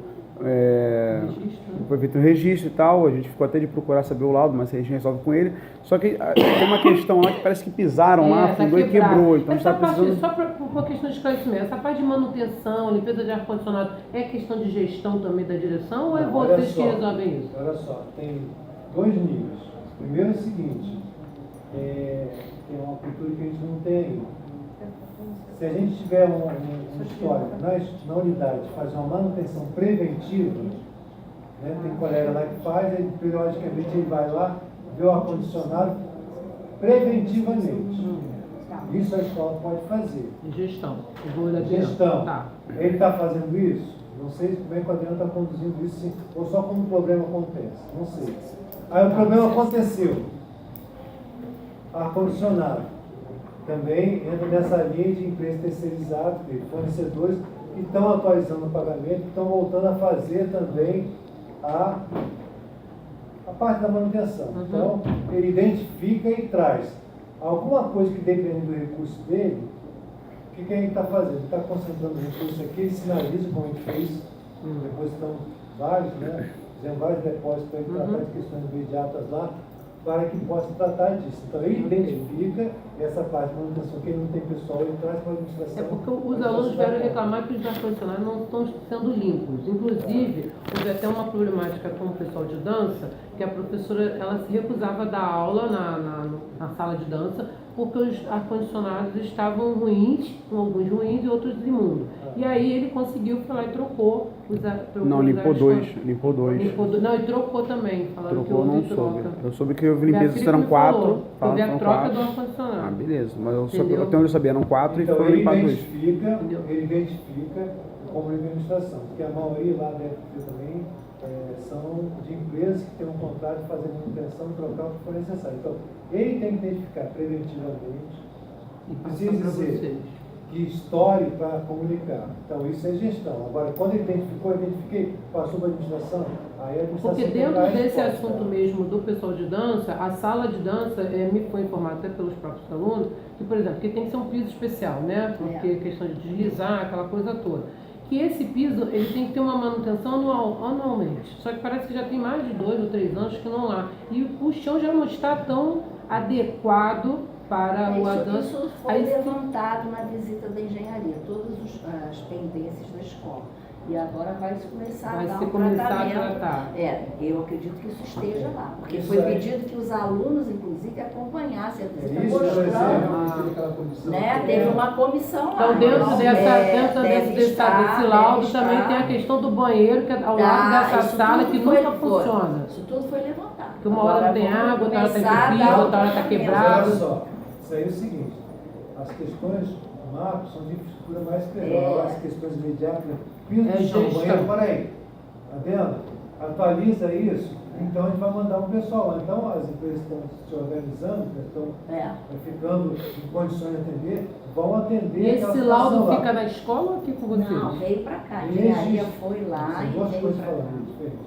foi feito um registro e tal, a gente ficou até de procurar saber o laudo, mas a gente resolve com ele. Só que tem uma questão lá que parece que pisaram lá, afundou e quebrou. Então essa está precisando... Só por questão de esclarecimento, essa parte de manutenção, limpeza de ar-condicionado, é questão de gestão também da direção ou é vocês que resolvem isso? Olha só, tem dois níveis. Primeiro é o seguinte, tem uma cultura que a gente não tem ainda. Se a gente tiver um histórico na unidade de fazer uma manutenção preventiva, né, tem colega lá que faz, ele, periodicamente ele vai lá, vê o ar-condicionado preventivamente. Isso a escola pode fazer. Gestão. Gestão. Tá. Ele está fazendo isso? Não sei como é que o Adriano está conduzindo isso, sim, ou só quando o problema acontece. Não sei. Aí o problema aconteceu. Ar-condicionado. Também entra nessa linha de empresas terceirizadas, fornecedores que estão atualizando o pagamento, estão voltando a fazer também a parte da manutenção. Então, ele identifica e traz alguma coisa que depende do recurso dele. O que a gente está fazendo? Ele está concentrando o recurso aqui, ele sinaliza como a gente fez, depositamos vários, né? Fizemos vários depósitos para ele tratar de questões imediatas lá, para que possa tratar disso. Então, ele identifica essa parte de manutenção, que ele não tem pessoal, ele traz para a administração. É porque os alunos vieram reclamar que os ar-condicionados não estão sendo limpos. Inclusive, houve até uma problemática com o pessoal de dança, que a professora ela se recusava a dar aula na sala de dança, porque os ar-condicionados estavam ruins, alguns ruins e outros imundos. E aí ele conseguiu, foi lá e trocou os Não, limpou dois. Não, e trocou também, falando que houve troca. Eu soube que houve limpeza, eram 4. Houve a troca do ar-condicionado. Beleza, mas até onde eu sabia, eram 4 então, e foram limpados 2. Ele identifica como administração, porque a maioria lá deve ter também são de empresas que têm um contrato de fazer manutenção e trocar o que for necessário. Então, ele tem que identificar preventivamente e precisa dizer que estoure para comunicar. Então, isso é gestão. Agora, quando ele identificou, passou para a administração, aí a administração... Porque dentro desse assunto mesmo do pessoal de dança, a sala de dança, me foi informado até pelos próprios alunos, que, por exemplo, que tem que ser um piso especial, né? Porque questão de deslizar, aquela coisa toda. Que esse piso, ele tem que ter uma manutenção anualmente. Só que parece que já tem mais de 2 ou 3 anos que não há. E o chão já não está tão adequado para o dança. Isso foi levantado na visita da engenharia, todas as pendências da escola. E agora vai começar a dar um tratamento. Eu acredito que isso esteja lá, porque foi pedido que os alunos, inclusive, acompanhassem a visita mostrando. Teve uma comissão lá. Então, dentro desse laudo também tem a questão do banheiro, que é ao lado dessa sala, que nunca funciona. Isso tudo foi levantado. Porque uma hora não tem água, outra hora está entupido, outra hora está quebrado. Olha só, isso aí é o seguinte, as questões macro são de infraestrutura mais clara, as questões imediatas, piso de chão, banheiro, peraí, tá vendo? Atualiza isso, então a gente vai mandar um pessoal lá. Então as empresas estão se organizando, estão ficando em condições de atender, vão atender. E esse laudo fica na escola ou aqui com vocês? Não, veio para cá, a engenharia foi lá e duas veio coisas para cá.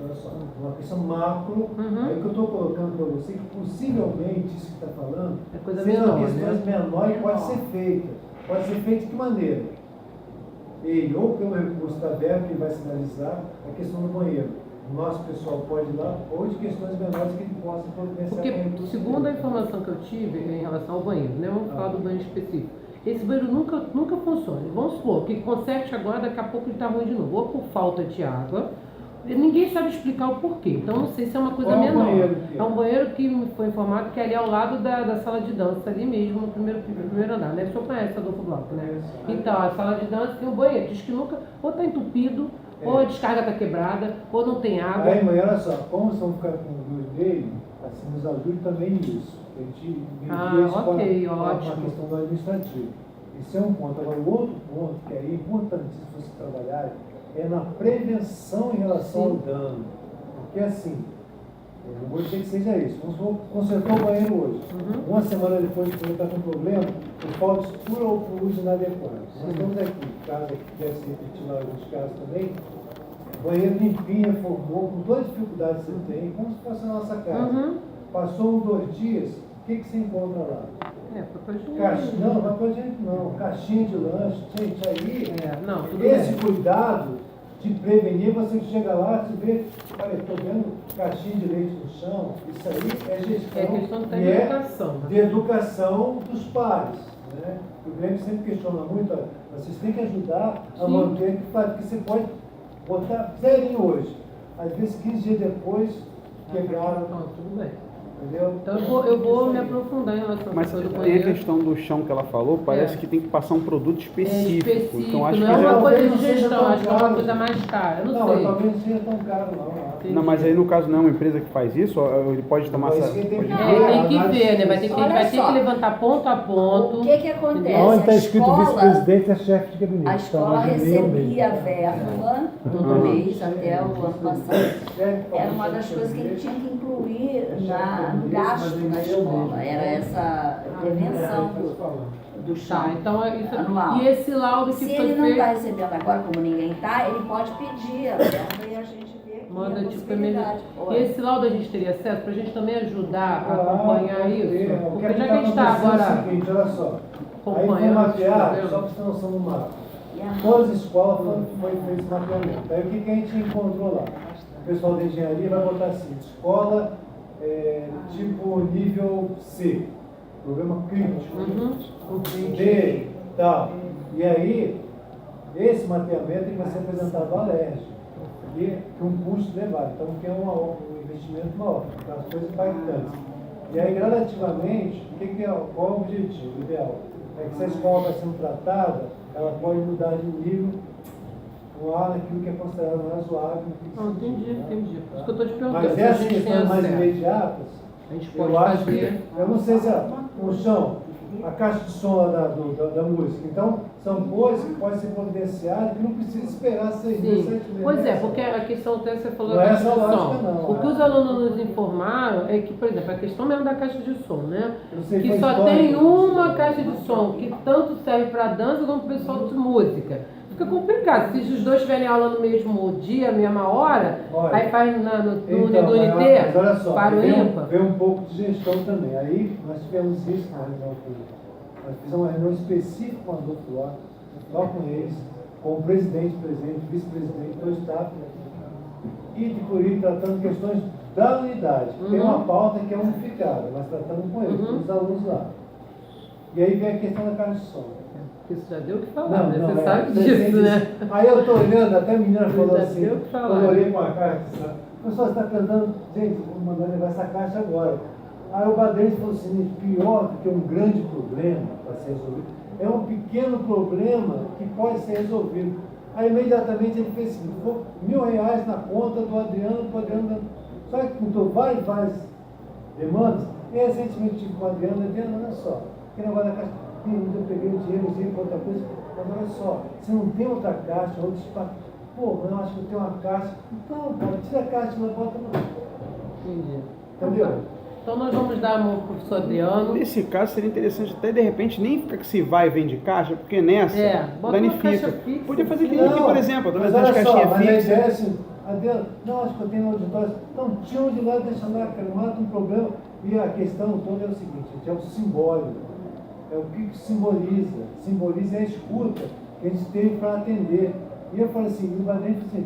Olha só, uma questão macro, aí que eu estou colocando para você, que possivelmente isso que está falando, sejam questões menores e pode ser feita. Pode ser feito de que maneira? Ele, ou pelo recurso da verba, que ele vai sinalizar a questão do banheiro. O nosso pessoal pode ir lá, ou de questões menores que ele possa providenciar. Porque, segundo a informação que eu tive em relação ao banheiro, né? Vamos falar do banheiro específico. Esse banheiro nunca funciona. Vamos supor que conserte agora, daqui a pouco ele está ruim de novo. Ou por falta de água. Ninguém sabe explicar o porquê, então não sei se é uma coisa menor. É um banheiro que me foi informado que é ali ao lado da sala de dança, ali mesmo, no primeiro andar, né? O senhor conhece a Adolfo Bloco, né? Então, a sala de dança tem um banheiro, diz que nunca, ou está entupido, ou a descarga está quebrada, ou não tem água. Aí, mãe, olha só, como vocês vão ficar com o dele, assim, nos ajude também nisso. A gente ótimo. A questão do administrativo. Esse é um ponto. Agora, o outro ponto, que é importantíssimo você trabalhar, é na prevenção em relação ao dano. Porque assim, Eu não vou dizer que seja isso. Vamos supor, consertou o banheiro hoje. Uma semana depois que você está com problema, por falta de estrutura ou por uso inadequado. Nós temos aqui, caso que deve ser repetido em alguns casos também, banheiro limpinho, formou, com todas as dificuldades que você tem, como se fosse na nossa casa. Passou 1 ou 2 dias, o que você encontra lá? Não, papel higiênico não. Caixinha de lanche, gente, aí, esse cuidado de prevenir, você chega lá, você vê, olha, estou vendo caixinha de leite no chão, isso aí é gestão, questão de educação, né? De educação dos pais. Né? O Grêmio sempre questiona muito, olha, vocês têm que ajudar a manter, porque você pode botar zerinho hoje, às vezes 15 dias depois quebraram. Tudo bem. Entendeu? Então eu vou me aprofundar em relação Mas ao tem a questão do chão que ela falou, parece que tem que passar um produto específico. Então acho não que é uma já... coisa de gestão, acho que é uma coisa mais cara. Eu não sei. Mas talvez não seja tão caro não. Não, mas aí no caso não é uma empresa que faz isso, ele pode tomar essa... Tem que ver, né? Vai ter que levantar ponto a ponto. O que acontece? Onde está escrito vice-presidente é chefe de gabinete. A escola recebia verba todo mês até o ano passado. Era uma das coisas que ele tinha que incluir no gasto da escola. Era essa prevenção do chão então é isso, anual. E esse laudo que Se foi ele não feito... está recebendo agora, como ninguém está, ele pode pedir a verba e a gente vê aqui Manda a tipo melhor. possibilidade. E esse laudo a gente teria acesso para a gente também ajudar a acompanhar isso? Porque O já que a gente está agora é o seguinte, olha só. Aí foi acompanhando... mapeado, só para você ter noção do mapa. Todas as escolas foi feito esse mapeamento. Aí o que a gente encontrou lá? O pessoal da engenharia vai botar assim, escola tipo nível C, problema crítico, D e tal. E aí, esse mapeamento vai ser apresentado ao LERJ, que é um custo elevado, então que é um investimento maior, então as coisas impactantes. E aí, gradativamente, qual é o objetivo ideal? É que se a escola vai sendo tratada, ela pode mudar de nível lá naquilo que é considerado mais razoável. Entendi. Por isso que eu estou te perguntando. Mas essas questões mais imediatas, a gente pode eu acho fazer... que, eu não sei se o chão, a caixa de som lá da música, então são coisas que podem ser providenciadas que não precisa esperar 6 meses, 7 meses. Pois é, porque a questão até você falou não da é caixa essa de lógica, som. não. O que os alunos nos informaram é que, por exemplo, a questão mesmo da caixa de som, né? sei, Que só tem uma caixa de som que tanto serve para dança como para o pessoal de música. Fica complicado. Se os dois tiverem aula no mesmo dia, mesma hora, aí faz no UNT, para o ímpar. Veio um pouco de gestão também. Aí nós tivemos isso na reunião pública. Nós fizemos uma reunião específica com a doutora, só com eles, com o presidente, vice-presidente do Estado, e de por aí tratando questões da unidade. Tem uma pauta que é unificada, mas tratando com eles, com os alunos lá. E aí vem a questão da caixa de som. Isso já deu o que falar, né? Você sabe disso, né? Aí eu estou olhando, até a menina falou assim, deu o que falar. quando eu olhei com a caixa, o pessoal está cantando, gente, vou mandar levar essa caixa agora. Aí o Badrense falou assim, pior do que um grande problema para ser resolvido, é um pequeno problema que pode ser resolvido. Aí imediatamente ele fez assim, R$1.000 na conta do Adriano, só que contou várias demandas, e recentemente tive com o Adriano, olha só, que negócio da caixa, eu peguei o dinheiro, usei para outra coisa, mas olha só, você não tem outra caixa, outro espaço, mas eu acho que eu tenho uma caixa, então, cara, tira a caixa e bota no... Entendi. Entendeu? Então nós vamos dar a mão para o professor Adriano. Nesse caso seria interessante até de repente nem ficar que se vai e vem de caixa, porque nessa danifica. Podia fazer aqui, por exemplo, através das caixinhas fixas. Mas a ideia é assim, Adriano, não, acho que eu tenho no auditório, então tira de lá, deixa lá, cara, mata um problema. E a questão toda é o seguinte, gente, é o simbólico, é o que simboliza a escuta que a gente teve para atender. E eu falei assim, o Badrense assim,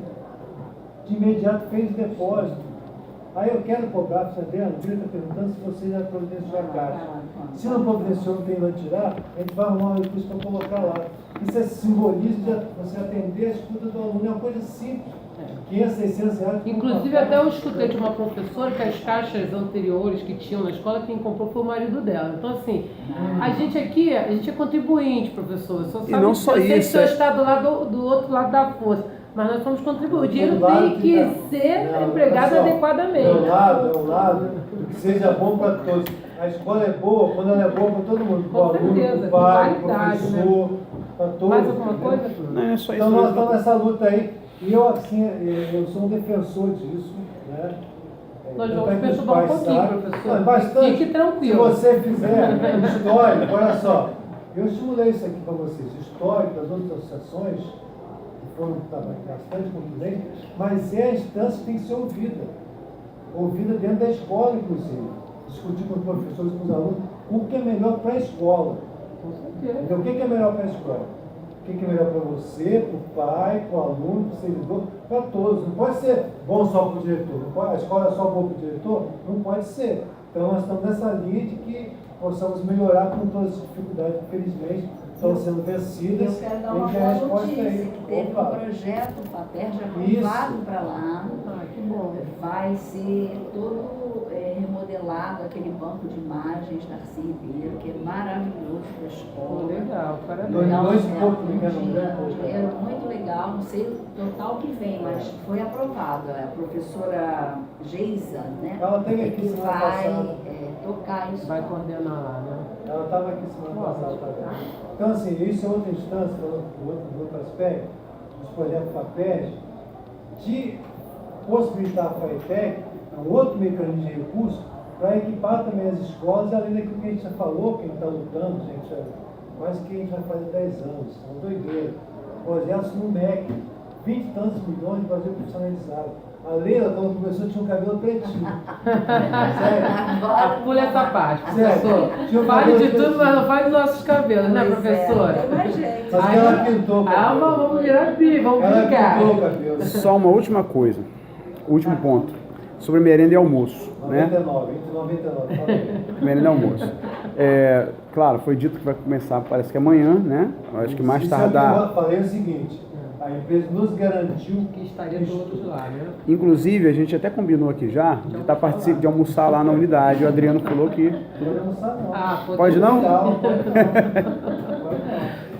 de imediato fez o depósito. Aí eu quero cobrar, Adriano, o está perguntando se você já providenciou a caixa. Se não providenciou, não tem onde tirar, a gente vai arrumar um recurso para colocar lá. Isso é simbolismo de você atender a escuta do aluno, é uma coisa simples. 500, 600 reais. Inclusive até eu escutei de uma professora que as caixas anteriores que tinham na escola, quem comprou foi o marido dela. Então assim, a gente aqui, a gente é contribuinte, professor. Só sabe, e não só eu sei isso. que o senhor está do outro lado da força. Mas nós somos contribuintes. O dinheiro tem que ser empregado adequadamente. É um lado que seja bom para todos. A escola é boa, quando ela é boa para todo mundo. Para o aluno, para o pai, para o professor, para todos. Mais alguma coisa? Não, é só isso. Então nós estamos nessa luta aí. E eu, assim, eu sou um defensor disso, né? Nós vamos tanto que os perturbar um pais pouquinho, sabem. professor. Não, bastante. Fique tranquilo. Se você fizer histórico, olha só, eu estimulei isso aqui para vocês, histórico das outras associações, que foram bastante contundentes, mas é a instância que tem que ser ouvida dentro da escola, inclusive. Discutir com os professores, com os alunos, o que é melhor para a escola. Com certeza. Então, o que é melhor para a escola? O que é melhor para você, para o pai, para o aluno, para o servidor, para todos. Não pode ser bom só para o diretor. Não pode, a escola é só boa para o diretor? Não pode ser. Então, nós estamos nessa linha de que possamos melhorar com todas as dificuldades, infelizmente, estão sendo vencidas. Eu quero dar e uma que a boa resposta notícia, aí. que teve Opa. um projeto, o FAPER já Isso. aprovado para lá. Que bom. Vai ser todo remodelado aquele banco de imagens Darcy Ribeiro, que é maravilhoso para a escola. Legal, parabéns. Dois e pouco, Um dinheiro muito legal, não sei o total que vem, mas foi aprovado. A professora Geisa, né? Ela teve aqui que semana vai passada. tocar isso. Vai coordenar lá, né? Ela estava aqui semana passada também. Então, assim, isso é outra instância, do outro aspecto, dos projetos FAPERJ, de possibilitar a FAETEC, um outro mecanismo de recurso, para equipar também as escolas, além daquilo que a gente já falou, que a gente está lutando, gente, quase que a gente vai fazer 10 anos, é uma doideira. Projetos no MEC, 20 e tantos milhões de Brasil profissionalizado. A Leila, quando começou, tinha um cabelo pretinho. Sério. Pula essa parte, Sério. professor. Tinha um Fale cabelo de tudo, mas não fale dos nossos cabelos, né, Pois professora? É, mas, gente, Mas que ela pintou o cabelo. Vamos virar pi, vamos Ela brincar. pintou o cabelo. Só uma última coisa, último ponto, sobre merenda e almoço, né? 99, fala aí. Merenda e almoço. Claro, foi dito que vai começar, parece que amanhã, né? Eu acho que mais Isso tardar. Eu falei o seguinte, a empresa nos garantiu Que estaria todos lá, né? Inclusive, a gente até combinou aqui já de almoçar lá na unidade. O Adriano falou que. Pode almoçar, não. Pode não?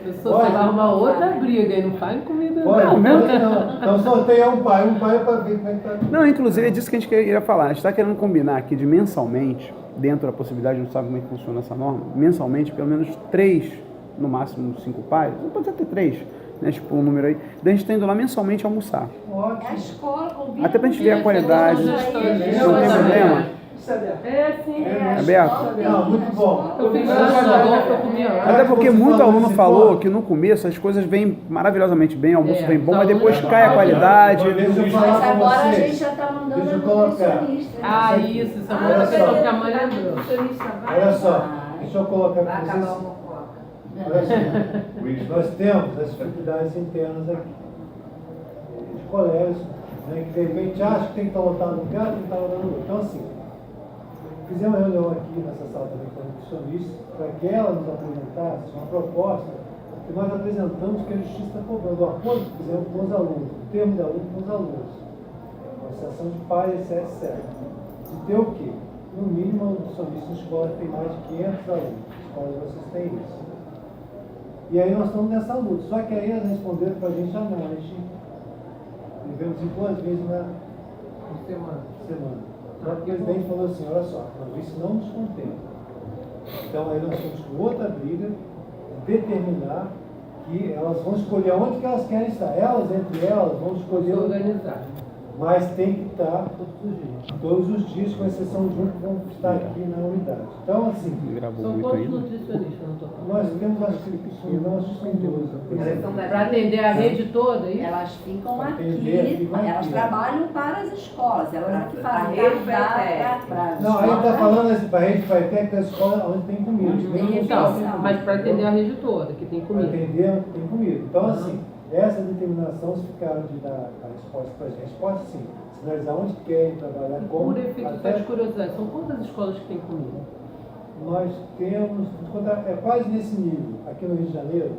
Professor, você vai arrumar outra briga e não fale comida Pode, não. não. Então sorteia um pai é para ver como é que tá. Não, inclusive é disso que a gente queria falar. A gente está querendo combinar aqui de mensalmente, dentro da possibilidade, não sabe como é que funciona essa norma, mensalmente, pelo menos 3, no máximo 5 pais, não pode até 3, né? Tipo um número aí. Daí a gente está indo lá mensalmente almoçar. é a escola combina Até pra gente com ver a isso, qualidade. todos os dias. Não tem problema? É, sim. a Aberto? escola tem, Não, muito a bom. escola Eu fiz tem. Rodolfo, eu comia lá. Até porque Você muito falou aluno desse falou ponto. que no começo as coisas vêm maravilhosamente bem, o almoço É, vem bom, os mas depois alunos cai a falam. qualidade. Deixa eu Mas falar com agora a vocês. gente já está mandando Deixa eu a colocar. nutricionista. Ah, isso é uma outra Olha questão só. que a mãe lembrou. Olha só, deixa eu colocar Vai para acabar vocês. uma coca. Olha só, nós temos as dificuldades internas aqui, de colégios, né, que de repente acham que tem que estar lotado no lugar, tem que estar lotado no outro. Então, assim, fizemos uma reunião aqui nessa sala também com a nutricionista, para que ela nos apresentasse uma proposta que nós apresentamos que a Justiça está cobrando, o acordo que fizemos com os alunos, o termo de aluno com os alunos, a Associação de Pais, etc. De ter o quê? No mínimo, a nutricionista na escola tem mais de 500 alunos, escolas vocês têm isso. E aí nós estamos nessa luta. Só que aí eles responderam para a gente, não, a gente vivemos em 2 vezes na semana. Só que o presidente falou assim, olha só, isso não nos contempla. Então aí nós estamos com outra briga, de determinar que elas vão escolher onde que elas querem estar. Elas, entre elas, vão escolher. Organizar. Mas tem que estar todos os dias, com exceção de um que vão estar aqui na unidade. Então, assim, Gravou São muito quantos ainda. nutricionistas no total? nós temos, acho que tem 12. Para atender a rede toda, é isso? Elas ficam Atender, aqui, ficam elas aqui. trabalham para as escolas, elas aqui A fazem rede cardápio para as Não, aí está escolas. falando assim, para a gente vai ter que a escola onde tem comida. Onde tem Não Então, refeição. mas para atender a rede toda, que tem Para comida. atender, tem comida. Então, assim, essa determinação, se ficaram de dar a resposta para a gente, resposta sim, sinalizar onde querem trabalhar, como, Por efeito só até de curiosidade, são quantas escolas que tem comida? nós temos, é quase nesse nível, aqui no Rio de Janeiro,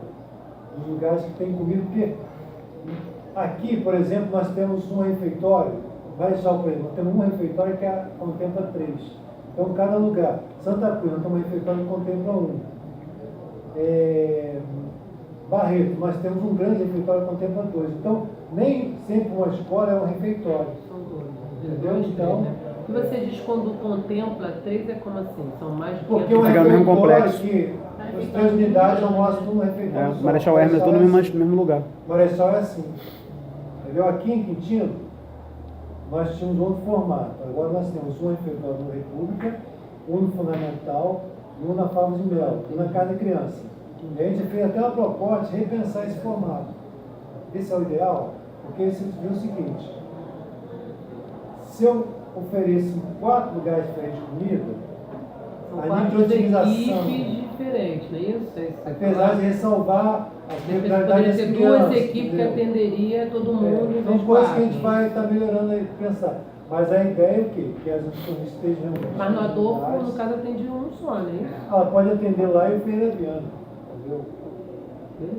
os lugares que tem comida, porque aqui, por exemplo, nós temos um refeitório, vai deixar o preço, nós temos um refeitório que contempla 3. Então, cada lugar, Santa Cruz, nós temos um refeitório que contempla 1. Barreto, nós temos um grande refeitório que contempla 2. Então, nem sempre uma escola é um refeitório. São 2. Entendeu? 2, Então, né? O que você diz quando contempla 3 é como assim? São mais de porque 500? o Fica no mesmo refeitório complexo. aqui, as 3 unidades almoçam no refeitório. só. Marechal Hermes é todo no mesmo lugar. Marechal é assim. Entendeu? Aqui em Quintino, nós tínhamos outro formato. Agora nós temos um refeitório no República, um no Fundamental e um na Favos de Mel, e na Casa Criança. E a gente fez até uma proposta de repensar esse formato. Esse é o ideal, porque você vê o seguinte, se eu ofereço 4 lugares diferentes de comida, a nível de otimização, equipes diferentes, não é isso? apesar de ressalvar as peculiaridades das ter crianças, duas equipes que entendeu? atenderia todo mundo. São coisas que a gente vai estar melhorando aí, pensar. Mas a ideia é o quê? Que as instituições estejam... Mas no Adolfo, no caso, atende um só, né? Ela pode atender lá e o Feira Viana, entendeu?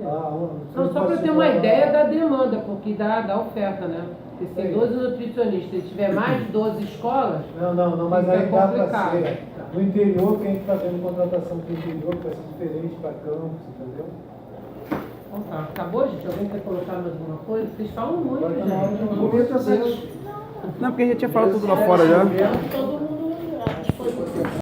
Não, só para ter uma ideia da demanda, porque da oferta, né? Porque se tem 12 nutricionistas e tiver mais de 12 escolas, Não, mas aí fica dá para complicado. ser. No interior, que a gente está vendo contratação para o interior, que vai ser diferente para campos, entendeu? Então tá. Acabou, gente? Alguém quer colocar mais alguma coisa? Vocês falam muito, Agora tá na hora de gente. uma Momento é satisfeito. Não, porque a gente tinha falado tudo lá fora já. Todo mundo, acho que foi